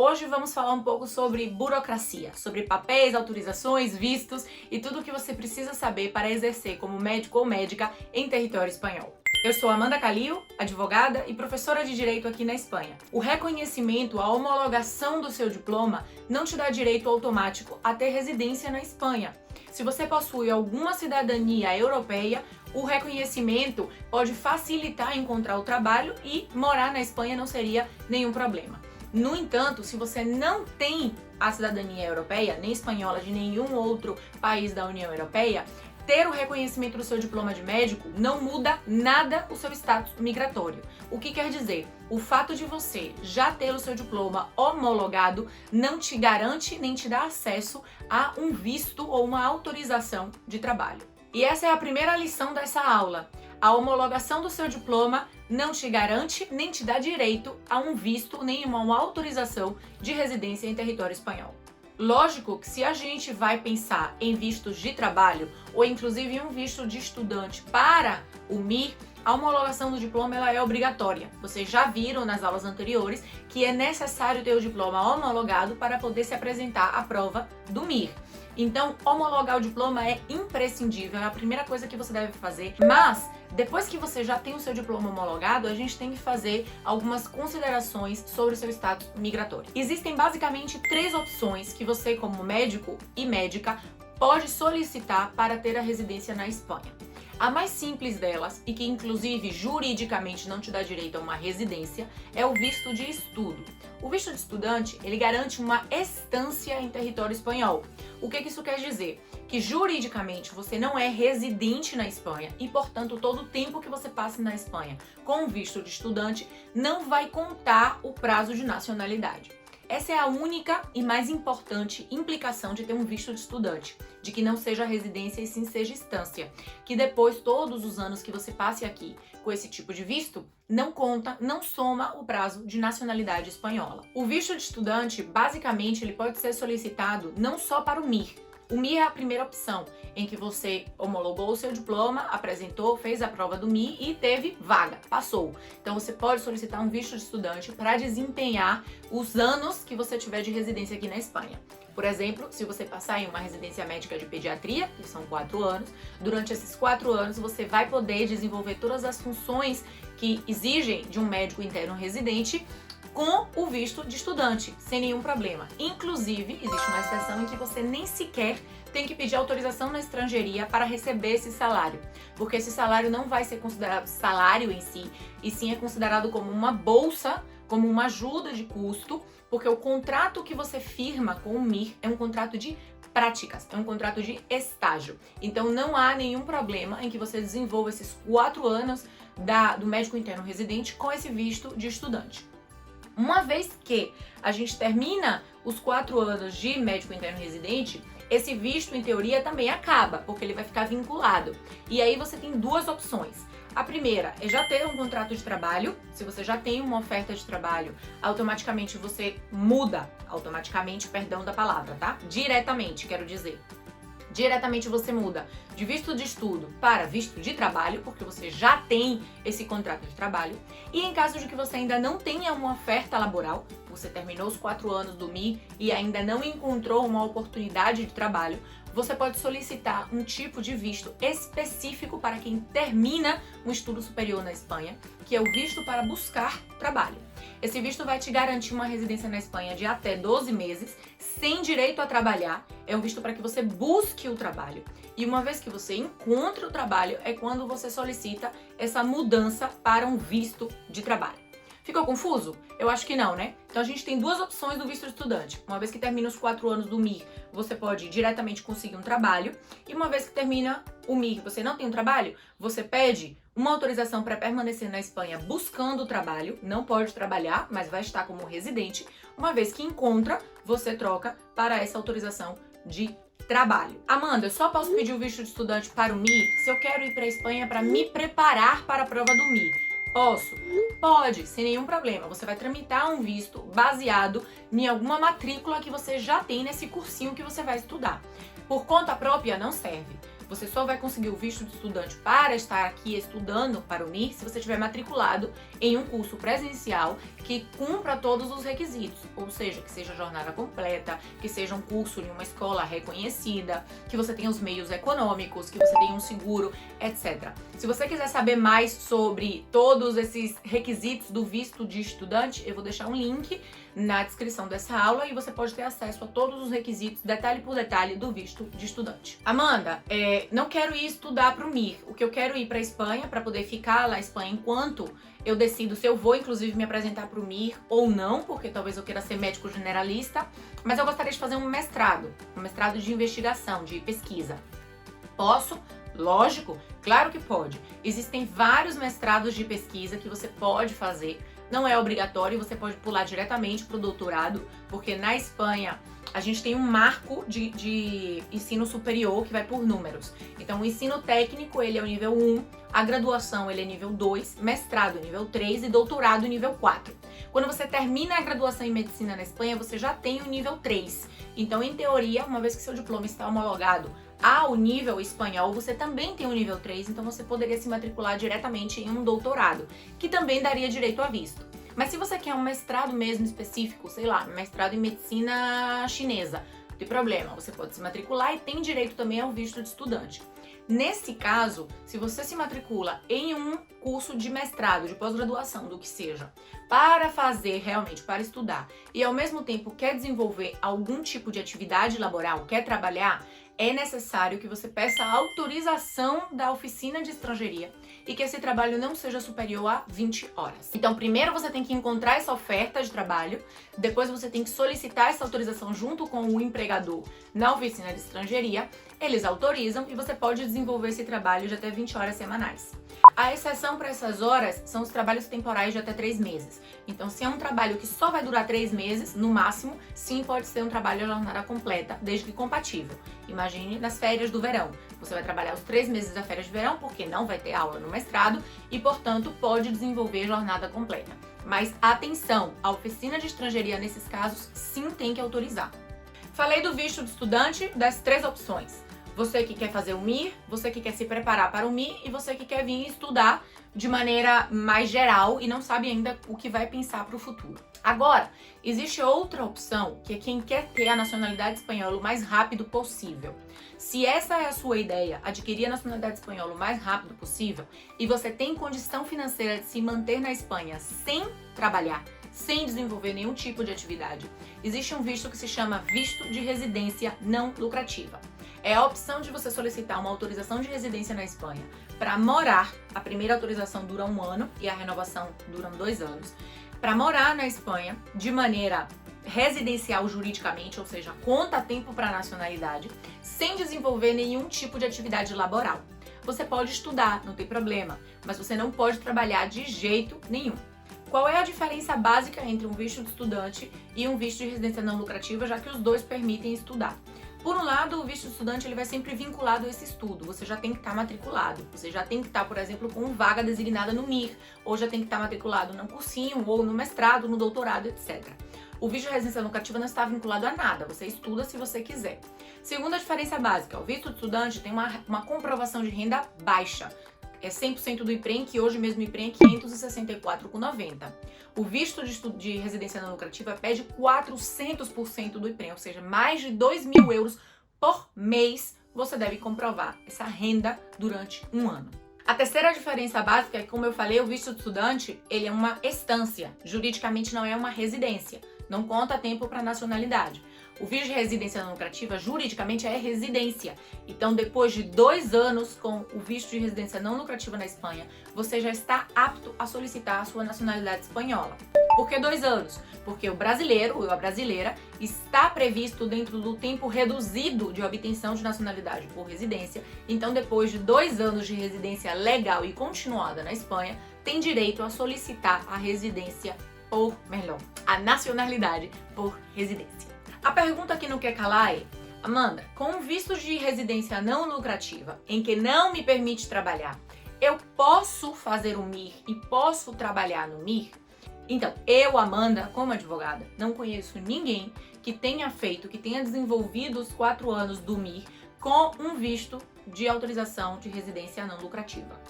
Hoje vamos falar um pouco sobre burocracia, sobre papéis, autorizações, vistos e tudo o que você precisa saber para exercer como médico ou médica em território espanhol. Eu sou Amanda Calil, advogada e professora de Direito aqui na Espanha. O reconhecimento, a homologação do seu diploma não te dá direito automático a ter residência na Espanha. Se você possui alguma cidadania europeia, o reconhecimento pode facilitar encontrar o trabalho e morar na Espanha não seria nenhum problema. No entanto, se você não tem a cidadania europeia, nem espanhola de nenhum outro país da União Europeia, ter o reconhecimento do seu diploma de médico não muda nada o seu status migratório. O que quer dizer? O fato de você já ter o seu diploma homologado não te garante nem te dá acesso a um visto ou uma autorização de trabalho. E essa é a primeira lição dessa aula. A homologação do seu diploma não te garante nem te dá direito a um visto nem uma autorização de residência em território espanhol. Lógico que se a gente vai pensar em vistos de trabalho ou inclusive em um visto de estudante para o MIR, a homologação do diploma ela é obrigatória. Vocês já viram nas aulas anteriores que é necessário ter o diploma homologado para poder se apresentar à prova do MIR. Então, homologar o diploma é imprescindível, é a primeira coisa que você deve fazer. Mas, depois que você já tem o seu diploma homologado, a gente tem que fazer algumas considerações sobre o seu status migratório. Existem basicamente 3 opções que você, como médico e médica, pode solicitar para ter a residência na Espanha. A mais simples delas, e que inclusive juridicamente não te dá direito a uma residência, é o visto de estudo. O visto de estudante, ele garante uma estância em território espanhol. O que isso quer dizer? Que juridicamente você não é residente na Espanha e, portanto, todo o tempo que você passe na Espanha com o visto de estudante não vai contar o prazo de nacionalidade. Essa é a única e mais importante implicação de ter um visto de estudante, de que não seja residência e sim seja estância, que depois todos os anos que você passe aqui com esse tipo de visto, não conta, não soma o prazo de nacionalidade espanhola. O visto de estudante, basicamente, ele pode ser solicitado não só para o MIR. O MIR é a primeira opção, em que você homologou o seu diploma, apresentou, fez a prova do MIR e teve vaga, passou. Então você pode solicitar um visto de estudante para desempenhar os anos que você tiver de residência aqui na Espanha. Por exemplo, se você passar em uma residência médica de pediatria, que são 4 anos, durante esses 4 anos você vai poder desenvolver todas as funções que exigem de um médico interno residente com o visto de estudante, sem nenhum problema. Inclusive, existe uma exceção em que você nem sequer tem que pedir autorização na estrangeiria para receber esse salário, porque esse salário não vai ser considerado salário em si, e sim é considerado como uma bolsa, como uma ajuda de custo, porque o contrato que você firma com o MIR é um contrato de práticas, é um contrato de estágio. Então não há nenhum problema em que você desenvolva esses 4 anos do médico interno residente com esse visto de estudante. Uma vez que a gente termina os 4 anos de médico interno residente, esse visto, em teoria, também acaba, porque ele vai ficar vinculado. E aí você tem 2 opções. A primeira é já ter um contrato de trabalho. Se você já tem uma oferta de trabalho, automaticamente você muda, perdão da palavra, tá? Diretamente, quero dizer. Diretamente você muda de visto de estudo para visto de trabalho, porque você já tem esse contrato de trabalho. E em caso de que você ainda não tenha uma oferta laboral, você terminou os 4 anos do MIR e ainda não encontrou uma oportunidade de trabalho, você pode solicitar um tipo de visto específico para quem termina um estudo superior na Espanha, que é o visto para buscar trabalho. Esse visto vai te garantir uma residência na Espanha de até 12 meses, sem direito a trabalhar. É um visto para que você busque o trabalho. E uma vez que você encontra o trabalho, é quando você solicita essa mudança para um visto de trabalho. Ficou confuso? Eu acho que não, né? Então a gente tem 2 opções do visto de estudante. Uma vez que termina os 4 anos do MIR, você pode diretamente conseguir um trabalho. E uma vez que termina o MIR, você não tem um trabalho, você pede uma autorização para permanecer na Espanha buscando o trabalho. Não pode trabalhar, mas vai estar como residente. Uma vez que encontra, você troca para essa autorização de trabalho. Amanda, eu só posso pedir o visto de estudante para o MIR se eu quero ir para a Espanha para me preparar para a prova do MIR. Posso? Pode, sem nenhum problema. Você vai tramitar um visto baseado em alguma matrícula que você já tem nesse cursinho que você vai estudar. Por conta própria não serve. Você só vai conseguir o visto de estudante para estar aqui estudando para o MIR se você estiver matriculado em um curso presencial que cumpra todos os requisitos, ou seja, que seja jornada completa, que seja um curso em uma escola reconhecida, que você tenha os meios econômicos, que você tenha um seguro, etc. Se você quiser saber mais sobre todos esses requisitos do visto de estudante, eu vou deixar um link na descrição dessa aula e você pode ter acesso a todos os requisitos, detalhe por detalhe, do visto de estudante. Amanda, não quero ir estudar para o MIR. O que eu quero ir para a Espanha, para poder ficar lá na Espanha enquanto eu decido se eu vou, inclusive, me apresentar para o MIR ou não, porque talvez eu queira ser médico generalista, mas eu gostaria de fazer um mestrado de investigação, de pesquisa. Posso? Lógico, claro que pode. Existem vários mestrados de pesquisa que você pode fazer. Não é obrigatório, você pode pular diretamente para o doutorado, porque na Espanha a gente tem um marco de ensino superior que vai por números. Então o ensino técnico ele é o nível 1, a graduação ele é nível 2, mestrado nível 3 e doutorado nível 4. Quando você termina a graduação em medicina na Espanha, você já tem o nível 3. Então, em teoria, uma vez que seu diploma está homologado ao nível espanhol, você também tem o nível 3, então você poderia se matricular diretamente em um doutorado, que também daria direito a visto. Mas se você quer um mestrado mesmo específico, sei lá, mestrado em medicina chinesa, não tem problema, você pode se matricular e tem direito também ao visto de estudante. Nesse caso, se você se matricula em um curso de mestrado, de pós-graduação, do que seja, para fazer realmente, para estudar, e ao mesmo tempo quer desenvolver algum tipo de atividade laboral, quer trabalhar, é necessário que você peça a autorização da oficina de estrangeria e que esse trabalho não seja superior a 20 horas. Então, primeiro você tem que encontrar essa oferta de trabalho, depois você tem que solicitar essa autorização junto com o empregador na oficina de estrangeria, eles autorizam e você pode desenvolver esse trabalho de até 20 horas semanais. A exceção para essas horas são os trabalhos temporais de até 3 meses. Então, se é um trabalho que só vai durar 3 meses, no máximo, sim, pode ser um trabalho a jornada completa, desde que compatível. Imagine nas férias do verão. Você vai trabalhar os 3 meses da férias de verão, porque não vai ter aula no mestrado, e, portanto, pode desenvolver jornada completa. Mas, atenção, a oficina de estrangeria, nesses casos, sim tem que autorizar. Falei do visto de estudante, das 3 opções. Você que quer fazer o MIR, você que quer se preparar para o MIR e você que quer vir estudar de maneira mais geral e não sabe ainda o que vai pensar para o futuro. Agora, existe outra opção, que é quem quer ter a nacionalidade espanhola o mais rápido possível. Se essa é a sua ideia, adquirir a nacionalidade espanhola o mais rápido possível, e você tem condição financeira de se manter na Espanha sem trabalhar, sem desenvolver nenhum tipo de atividade, existe um visto que se chama visto de residência não lucrativa. É a opção de você solicitar uma autorização de residência na Espanha para morar. A primeira autorização dura 1 ano e a renovação dura 2 anos. Para morar na Espanha de maneira residencial juridicamente, ou seja, conta tempo para a nacionalidade, sem desenvolver nenhum tipo de atividade laboral. Você pode estudar, não tem problema, mas você não pode trabalhar de jeito nenhum. Qual é a diferença básica entre um visto de estudante e um visto de residência não lucrativa, já que os dois permitem estudar? Por um lado, o visto de estudante ele vai sempre vinculado a esse estudo. Você já tem que estar matriculado. Você já tem que estar, por exemplo, com vaga designada no MIR, ou já tem que estar matriculado no cursinho, ou no mestrado, no doutorado, etc. O visto de residência lucrativa não está vinculado a nada. Você estuda se você quiser. Segunda diferença básica, o visto de estudante tem uma comprovação de renda baixa. É 100% do IPREM, que hoje mesmo o IPREM é 564,90. O visto de residência não lucrativa pede 400% do IPREM, ou seja, mais de 2.000 euros por mês você deve comprovar essa renda durante 1 ano. A terceira diferença básica é que, como eu falei, o visto de estudante ele é uma estância, juridicamente não é uma residência, não conta tempo para nacionalidade. O visto de residência não lucrativa, juridicamente, é residência. Então, depois de 2 anos com o visto de residência não lucrativa na Espanha, você já está apto a solicitar a sua nacionalidade espanhola. Por que 2 anos? Porque o brasileiro ou a brasileira está previsto dentro do tempo reduzido de obtenção de nacionalidade por residência. Então, depois de 2 anos de residência legal e continuada na Espanha, tem direito a solicitar a residência a nacionalidade por residência. A pergunta que não quer calar é: Amanda, com visto de residência não lucrativa, em que não me permite trabalhar, eu posso fazer o MIR e posso trabalhar no MIR? Então, eu, Amanda, como advogada, não conheço ninguém que tenha desenvolvido os 4 anos do MIR com um visto de autorização de residência não lucrativa.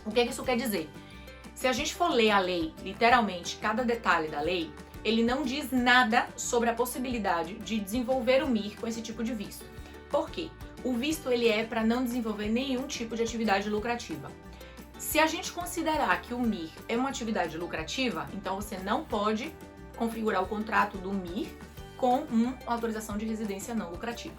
O que isso quer dizer? Se a gente for ler a lei, literalmente, cada detalhe da lei, ele não diz nada sobre a possibilidade de desenvolver o MIR com esse tipo de visto. Por quê? O visto ele é para não desenvolver nenhum tipo de atividade lucrativa. Se a gente considerar que o MIR é uma atividade lucrativa, então você não pode configurar o contrato do MIR com uma autorização de residência não lucrativa.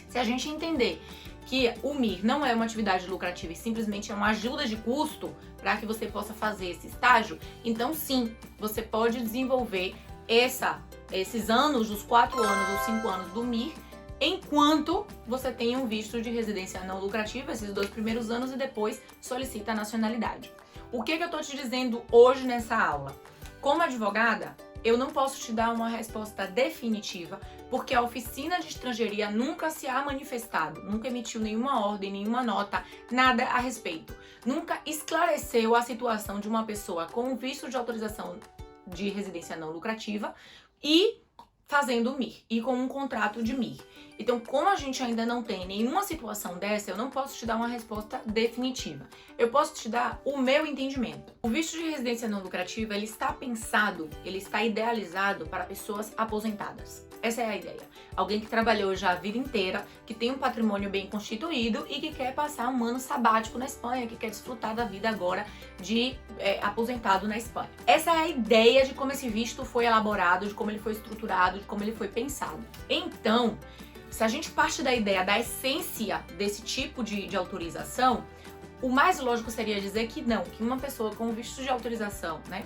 Se a gente entender que o MIR não é uma atividade lucrativa e simplesmente é uma ajuda de custo para que você possa fazer esse estágio, então sim, você pode desenvolver esses anos, os 4 anos ou 5 anos do MIR, enquanto você tem um visto de residência não lucrativa, esses 2 primeiros anos, e depois solicita a nacionalidade. O que eu tô te dizendo hoje nessa aula? Como advogada, eu não posso te dar uma resposta definitiva, porque a oficina de estrangeiria nunca se ha manifestado, nunca emitiu nenhuma ordem, nenhuma nota, nada a respeito. Nunca esclareceu a situação de uma pessoa com visto de autorização de residência não lucrativa e fazendo o MIR, e com um contrato de MIR. Então, como a gente ainda não tem nenhuma situação dessa, eu não posso te dar uma resposta definitiva. Eu posso te dar o meu entendimento. O visto de residência não lucrativa, ele está pensado, ele está idealizado para pessoas aposentadas. Essa é a ideia. Alguém que trabalhou já a vida inteira, que tem um patrimônio bem constituído e que quer passar um ano sabático na Espanha, que quer desfrutar da vida agora de aposentado na Espanha. Essa é a ideia de como esse visto foi elaborado, de como ele foi estruturado, de como ele foi pensado. Então, se a gente parte da ideia da essência desse tipo de autorização, o mais lógico seria dizer que não, que uma pessoa com visto de autorização, né?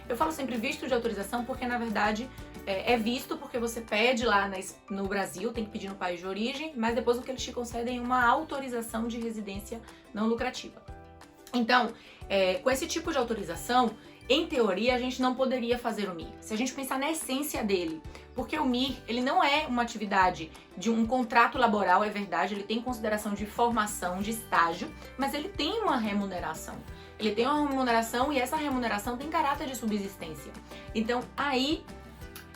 Eu falo sempre visto de autorização porque, na verdade, é visto porque você pede lá no Brasil, tem que pedir no país de origem, mas depois o que eles te concedem é uma autorização de residência não lucrativa. Então, com esse tipo de autorização, em teoria, a gente não poderia fazer o MIR. Se a gente pensar na essência dele, porque o MIR, ele não é uma atividade de um contrato laboral, é verdade, ele tem consideração de formação, de estágio, mas ele tem uma remuneração. Ele tem uma remuneração e essa remuneração tem caráter de subsistência. Então, aí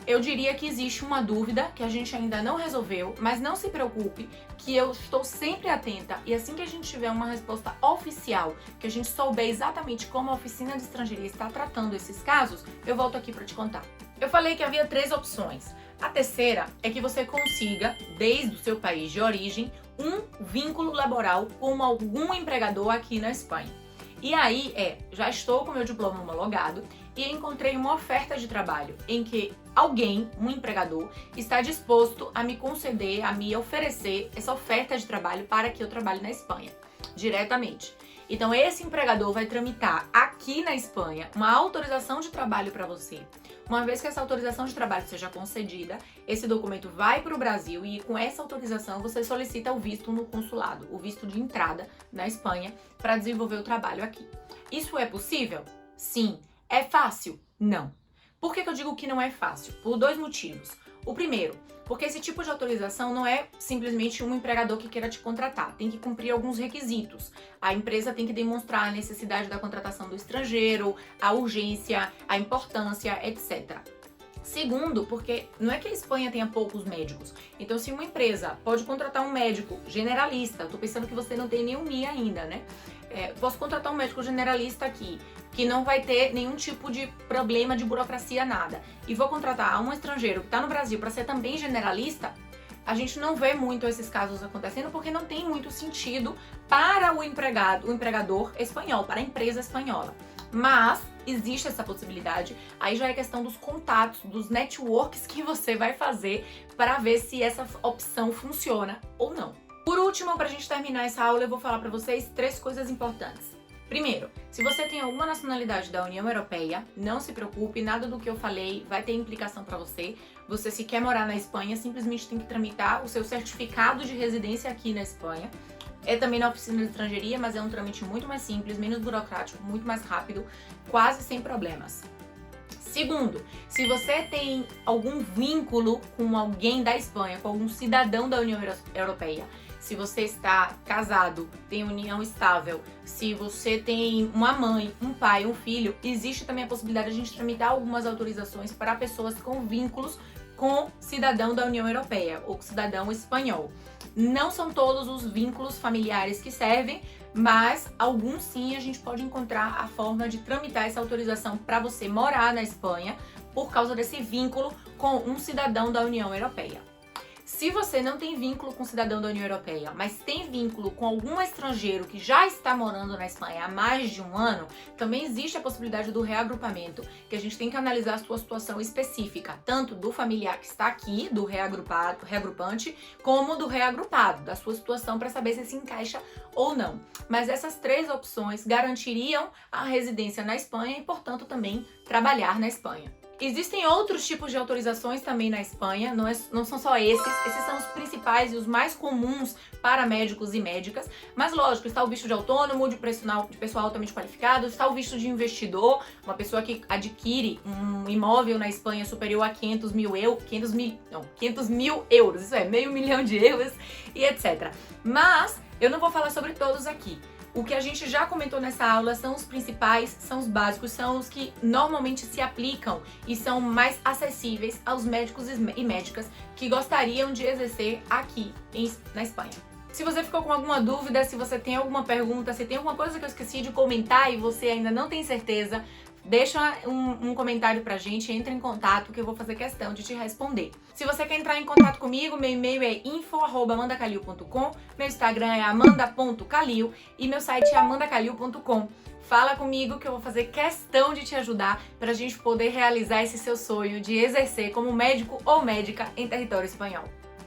eu diria que existe uma dúvida que a gente ainda não resolveu, mas não se preocupe, que eu estou sempre atenta e assim que a gente tiver uma resposta oficial, que a gente souber exatamente como a oficina de estrangeiria está tratando esses casos, eu volto aqui para te contar. Eu falei que havia 3 opções. A terceira é que você consiga, desde o seu país de origem, um vínculo laboral com algum empregador aqui na Espanha. E aí já estou com meu diploma homologado e encontrei uma oferta de trabalho em que alguém, um empregador, está disposto a me conceder, a me oferecer essa oferta de trabalho para que eu trabalhe na Espanha, diretamente. Então esse empregador vai tramitar aqui na Espanha uma autorização de trabalho para você. Uma vez que essa autorização de trabalho seja concedida, esse documento vai para o Brasil e com essa autorização você solicita o visto no consulado, o visto de entrada na Espanha para desenvolver o trabalho aqui. Isso é possível? Sim. É fácil? Não. Por que eu digo que não é fácil? Por 2 motivos. O primeiro, porque esse tipo de autorização não é simplesmente um empregador que queira te contratar. Tem que cumprir alguns requisitos. A empresa tem que demonstrar a necessidade da contratação do estrangeiro, a urgência, a importância, etc. Segundo, porque não é que a Espanha tenha poucos médicos. Então, se uma empresa pode contratar um médico generalista, tô pensando que você não tem nenhum MI ainda, né? Posso contratar um médico generalista aqui, que não vai ter nenhum tipo de problema de burocracia, nada. E vou contratar um estrangeiro que está no Brasil para ser também generalista, a gente não vê muito esses casos acontecendo porque não tem muito sentido para o empregador espanhol, para a empresa espanhola. Mas existe essa possibilidade, aí já é questão dos contatos, dos networks que você vai fazer para ver se essa opção funciona ou não. Por último, para a gente terminar essa aula, eu vou falar para vocês 3 coisas importantes. Primeiro, se você tem alguma nacionalidade da União Europeia, não se preocupe, nada do que eu falei vai ter implicação para você. Você, se quer morar na Espanha, simplesmente tem que tramitar o seu certificado de residência aqui na Espanha. É também na oficina de estrangeiria, mas é um trâmite muito mais simples, menos burocrático, muito mais rápido, quase sem problemas. Segundo, se você tem algum vínculo com alguém da Espanha, com algum cidadão da União Europeia, se você está casado, tem união estável, se você tem uma mãe, um pai, um filho, existe também a possibilidade de a gente tramitar algumas autorizações para pessoas com vínculos com cidadão da União Europeia ou cidadão espanhol. Não são todos os vínculos familiares que servem, mas alguns sim a gente pode encontrar a forma de tramitar essa autorização para você morar na Espanha por causa desse vínculo com um cidadão da União Europeia. Se você não tem vínculo com cidadão da União Europeia, mas tem vínculo com algum estrangeiro que já está morando na Espanha há mais de um ano, também existe a possibilidade do reagrupamento, que a gente tem que analisar a sua situação específica, tanto do familiar que está aqui, do reagrupante, como do reagrupado, da sua situação, para saber se encaixa ou não. Mas essas três opções garantiriam a residência na Espanha e, portanto, também trabalhar na Espanha. Existem outros tipos de autorizações também na Espanha, não são só esses são os principais e os mais comuns para médicos e médicas, mas lógico, está o visto de autônomo, de pessoal altamente qualificado, está o visto de investidor, uma pessoa que adquire um imóvel na Espanha superior a 500 mil euros, isso é, meio milhão de euros e etc. Mas eu não vou falar sobre todos aqui. O que a gente já comentou nessa aula são os principais, são os básicos, são os que normalmente se aplicam e são mais acessíveis aos médicos e médicas que gostariam de exercer aqui na Espanha. Se você ficou com alguma dúvida, se você tem alguma pergunta, se tem alguma coisa que eu esqueci de comentar e você ainda não tem certeza, deixa um comentário pra gente, entra em contato que eu vou fazer questão de te responder. Se você quer entrar em contato comigo, meu e-mail é info@amandacalil.com, meu Instagram é amanda.calil e meu site é amandacalil.com. Fala comigo que eu vou fazer questão de te ajudar pra gente poder realizar esse seu sonho de exercer como médico ou médica em território espanhol.